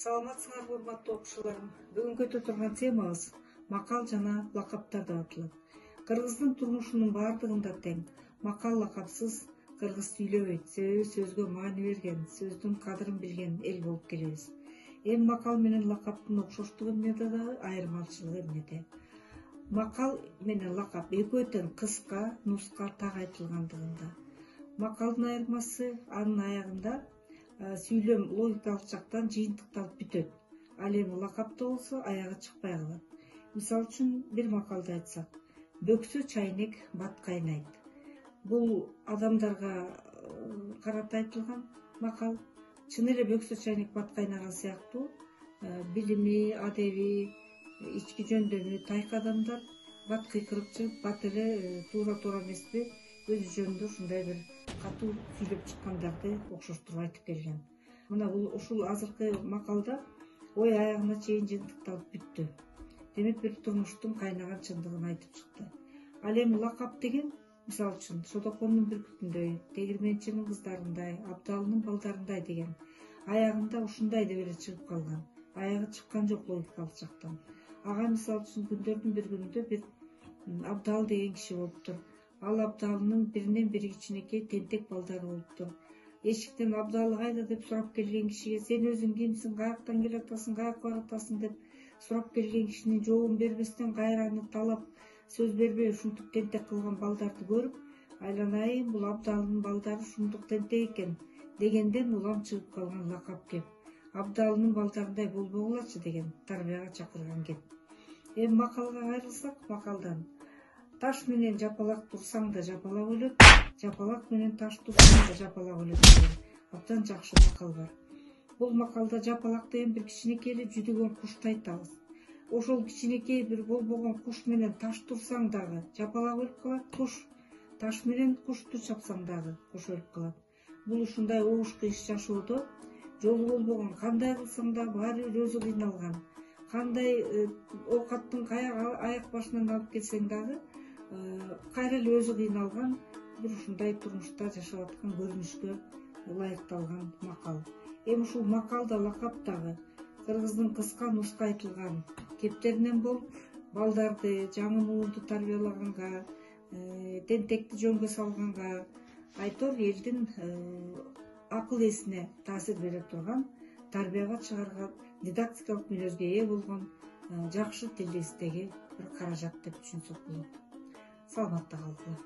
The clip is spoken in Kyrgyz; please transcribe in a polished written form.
Саламатсыңарбы урматтуу окуучуларым. Бүгүнкү өтө турган темабыз макал жана лакаптар деп аталат. Кыргыздын турмушунун баардыгында тең. Макал лакапсыз кыргыз сүйлөбөйт. Себеби сөзгө маани берген, сөздүн кадырын билген эл болуп келебиз. Эми макал менен лакаптын окшоштугу эмнеде дагы, айырмачылыгы эмнеде? Макал менен лакап экөө тең кыска, нуска, так айтылгандыгында. Макалдын айырмасы анын аягында сүйлөм логикалык жактан жыйынтыкталып бүтөт. Ал эми лакапта болсо аягы чыкпай калат. Мисалы үчүн бир макалды айтсак, бөксө чайнек бат кайнайт. Бул адамдарга карата айтылган макал. Чын эле бөксө чайнек бат кайнаган сыяктуу билими, адеби, ички жөндөмү тайкы адамдар бат кыйкырып чыгып, бат эле туура эмеспи, өзү жөнүндө ушундай бир катуу сүйлөп чыккандарды окшоштуруп айтып келген. Мына бул ушул азыркы макалда ой аягына чейин жыйынтыкталып бүттү. Демек бир турмуштун кайнаган чындыгын айтып чыкты. Ал эми лакап деген, мисалы үчүн, Содоконун бүркүтүндөй, тегирменчинин кыздарындай, Абдалынын балдарындай деген аягында ушундай деп эле чыгып калган. Аягы чыккан жок логикалык жактан. Ага мисалы үчүн күндөрдүн бир күнүндө бир Абдал деген киши болуптур. Ал Абдалынын биринен бири кичинекей тентек балдары болуптур. Эшиктен Абдалы кайда деп сурап келген кишиге сен өзүң кимсиң, каяктан келатасың, каяка баратасың деп сурап келген кишинин жообун бербестен кайра аны талап сөз бербей ушинтип тентек кылган балдарды көрүп, айланайын бул Абдалынын балдары ушундук тентек экен дегенден улам чыгып калган лакап кеп. Абдалынын балдарындай болбогулачы деген тарбияга чакырган кеп. Эми макалга кайрылсак, макалдан таш менен жапалак турсаң да жапалак өлөт, жапалак менен таш турсаң да жапалак өлөт деген абдан жакшы макал бар. Бул макалда жапалак деген бир кичинекей эле жүдөгөн кушту айтабыз. Ошол кичинекей бир болбогон куш менен таш турсаң дагы жапалак өлүп калат, куш таш менен кушту чапсаң дагы куш өлүп калат. Бул ушундай обуш кыйыш жашоодо жолу болбогон, кандай кылсаң да баары бир өзү кыйналган, кандай оокаттын аяк башынан алып келсең дагы кайра эле өзү кыйналган бир ушундай турмушта жашап аткан көрүнүшкө ылайыкталган макал. Эми ушул макалда лакап дагы кыргыздын кыска нуска айтылган кептеринен болуп, балдарды жаңы муунду тарбиялаганга, тентекти жөнгө салганга, айтор элдин акыл эсине таасир бере турган, тарбияга чыгарган, дидактикалык мүнөзгө ээ болгон жакшы тил эстеги бир каражат деп түшүнсөк болот. Саламатта калгыла.